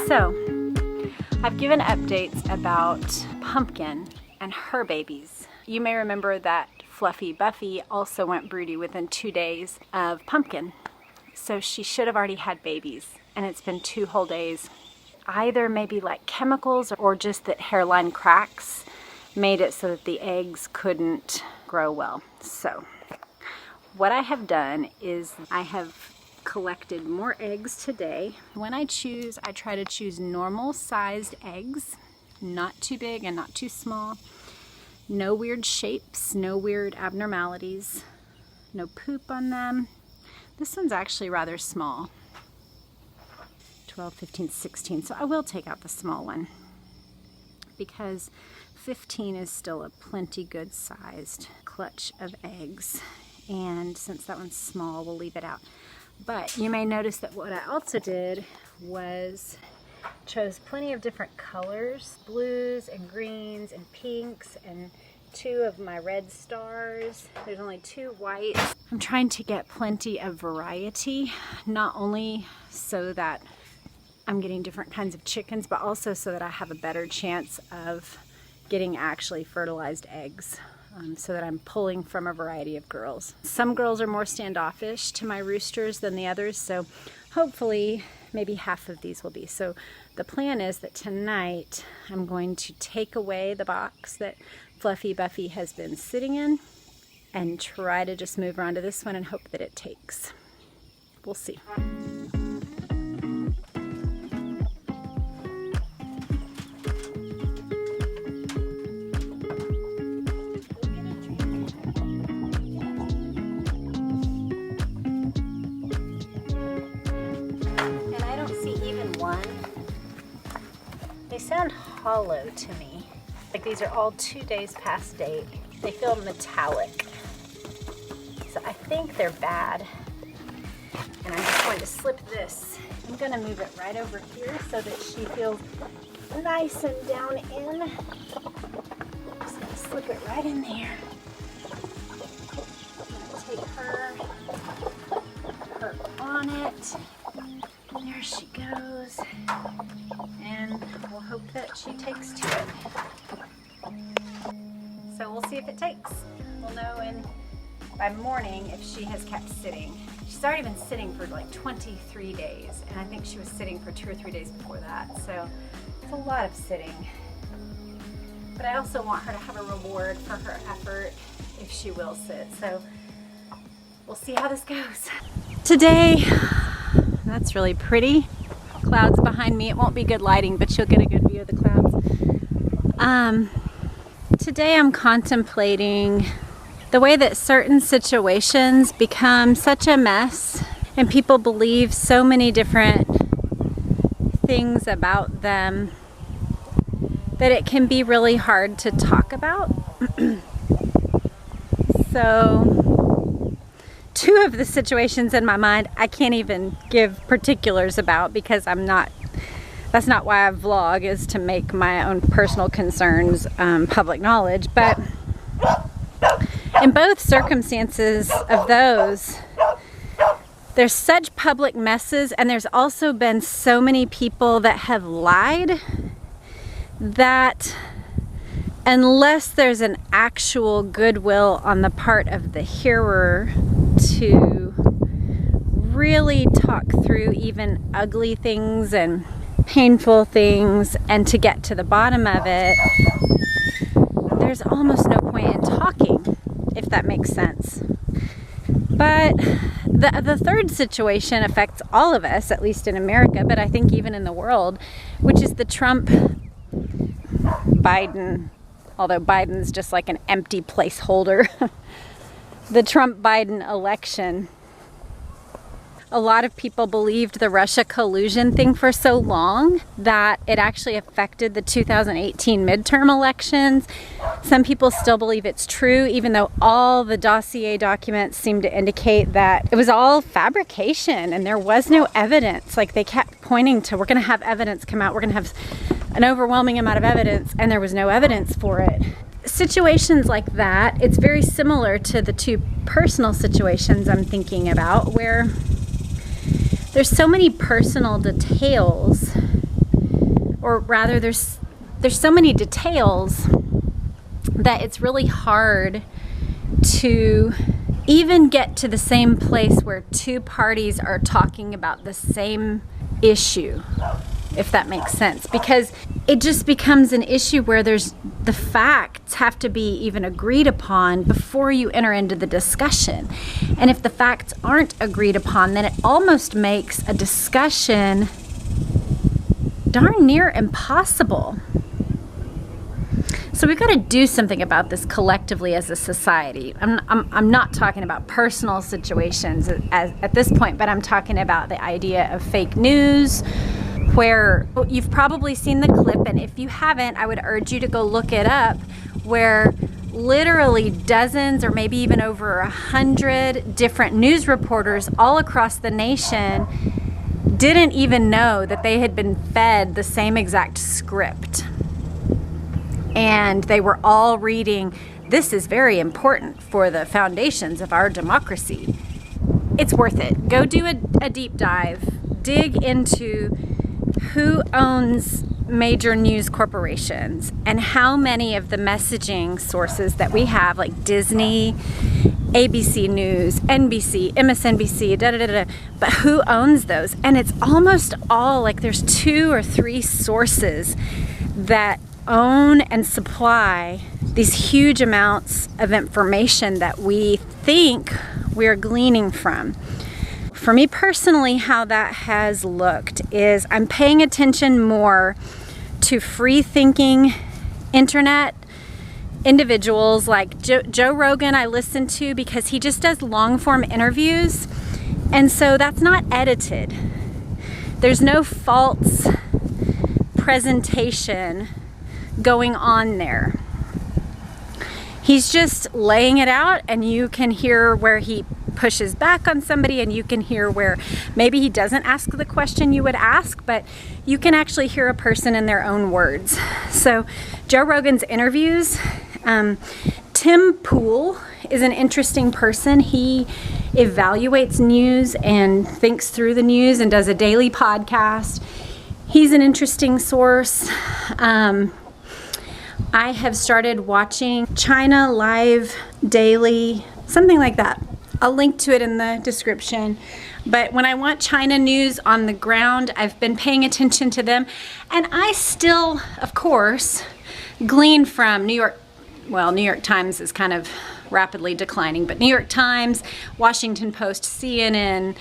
So, I've given updates about Pumpkin and her babies. You may remember that Fluffy Buffy also went broody within 2 days of Pumpkin. So she should have already had babies, and it's been 2 whole days. Either maybe like chemicals or just that hairline cracks made it so that the eggs couldn't grow well. So what I have done is I have collected more eggs today. When I choose, I try to choose normal sized eggs, not too big and not too small. No weird shapes, no weird abnormalities, no poop on them. This one's actually rather small, 12, 15, 16. So I will take out the small one because 15 is still a plenty good sized clutch of eggs. And since that one's small, we'll leave it out. But you may notice that what I also did was chose plenty of different colors, blues and greens and pinks and 2 of my red stars. There's only 2 whites. I'm trying to get plenty of variety, not only so that I'm getting different kinds of chickens, but also so that I have a better chance of getting actually fertilized eggs. So that I'm pulling from a variety of girls. Some girls are more standoffish to my roosters than the others, so hopefully maybe half of these will be. So the plan is that tonight I'm going to take away the box that Fluffy Buffy has been sitting in and try to just move around to this one and hope that it takes. We'll see. They sound hollow to me. Like these are all 2 days past date. They feel metallic. So I think they're bad. And I'm just going to slip this. I'm going to move it right over here so that she feels nice and down in. I'm just going to slip it right in there. I'm going to take her, put her on it. There she goes, and we'll hope that she takes to it. So we'll see if it takes. We'll know by morning if she has kept sitting. She's already been sitting for like 23 days, and I think she was sitting for 2 or 3 days before that, so it's a lot of sitting. But I also want her to have a reward for her effort if she will sit, so we'll see how this goes. Today, that's really pretty. Clouds behind me. It won't be good lighting, but you'll get a good view of the clouds. Today I'm contemplating the way that certain situations become such a mess and people believe so many different things about them that it can be really hard to talk about. So 2 of the situations in my mind I can't even give particulars about because that's not why I vlog, is to make my own personal concerns public knowledge. But in both circumstances of those, there's such public messes, and there's also been so many people that have lied that unless there's an actual goodwill on the part of the hearer to really talk through even ugly things and painful things and to get to the bottom of it, there's almost no point in talking, if that makes sense. But the third situation affects all of us, at least in America, but I think even in the world, which is the Trump-Biden, although Biden's just like an empty placeholder, the Trump-Biden election. A lot of people believed the Russia collusion thing for so long that it actually affected the 2018 midterm elections. Some people still believe it's true, even though all the dossier documents seem to indicate that it was all fabrication and there was no evidence. Like they kept pointing to, we're going to have evidence come out, we're going to have an overwhelming amount of evidence, and there was no evidence for it. Situations like that, it's very similar to the 2 personal situations I'm thinking about, where there's so many personal details or rather there's so many details that it's really hard to even get to the same place where two parties are talking about the same issue, if that makes sense, because it just becomes an issue where the facts have to be even agreed upon before you enter into the discussion. And if the facts aren't agreed upon, then it almost makes a discussion darn near impossible. So we've got to do something about this collectively as a society. I'm not talking about personal situations at this point, but I'm talking about the idea of fake news, where you've probably seen the clip, and if you haven't, I would urge you to go look it up, where literally dozens or maybe even over 100 different news reporters all across the nation didn't even know that they had been fed the same exact script. And they were all reading, "This is very important for the foundations of our democracy." It's worth it. Go do a deep dive. Dig into who owns major news corporations and how many of the messaging sources that we have, like Disney, ABC News, NBC, MSNBC, but who owns those? And it's almost all like there's 2 or 3 sources that own and supply these huge amounts of information that we think we're gleaning from. For me personally, how that has looked is I'm paying attention more to free thinking internet individuals like Joe Rogan. I listen to because he just does long form interviews, and so that's not edited. There's no false presentation going on there. He's just laying it out, and you can hear where he pushes back on somebody, and you can hear where maybe he doesn't ask the question you would ask, but you can actually hear a person in their own words. So Joe Rogan's interviews, Tim Pool is an interesting person. He evaluates news and thinks through the news and does a daily podcast. He's an interesting source. I have started watching China Live Daily, something like that. I'll link to it in the description. But when I want China news on the ground, I've been paying attention to them. And I still, of course, glean from New York Times is kind of rapidly declining, but New York Times, Washington Post, CNN,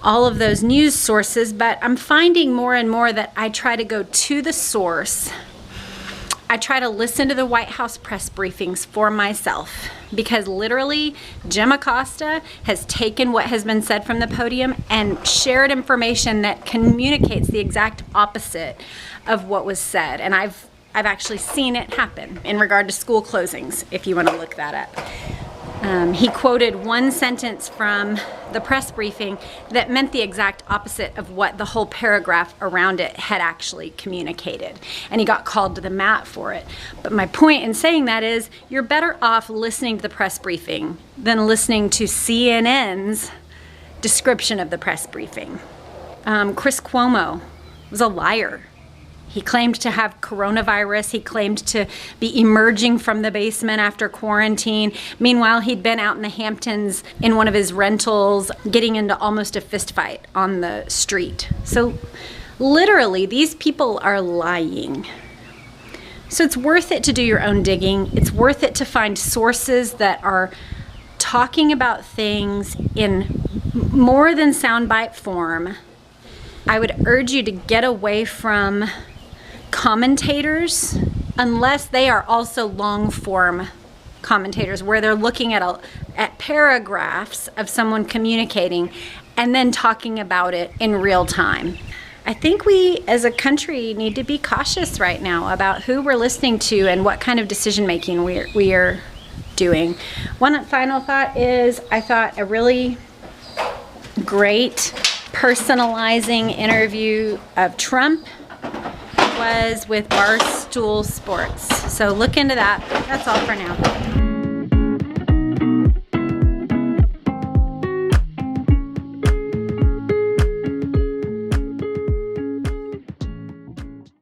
all of those news sources. But I'm finding more and more that I try to go to the source. I try to listen to the White House press briefings for myself, because literally Jim Acosta has taken what has been said from the podium and shared information that communicates the exact opposite of what was said. And I've actually seen it happen in regard to school closings, if you want to look that up. He quoted one sentence from the press briefing that meant the exact opposite of what the whole paragraph around it had actually communicated. And he got called to the mat for it. But my point in saying that is, you're better off listening to the press briefing than listening to CNN's description of the press briefing. Chris Cuomo was a liar. He claimed to have coronavirus. He claimed to be emerging from the basement after quarantine. Meanwhile, he'd been out in the Hamptons in one of his rentals, getting into almost a fist fight on the street. So literally, these people are lying. So it's worth it to do your own digging. It's worth it to find sources that are talking about things in more than soundbite form. I would urge you to get away from commentators, unless they are also long form commentators where they're looking at paragraphs of someone communicating and then talking about it in real time. I think we as a country need to be cautious right now about who we're listening to and what kind of decision making we are doing. One final thought is, I thought a really great personalizing interview of Trump was with Barstool Sports. So look into that. That's all for now.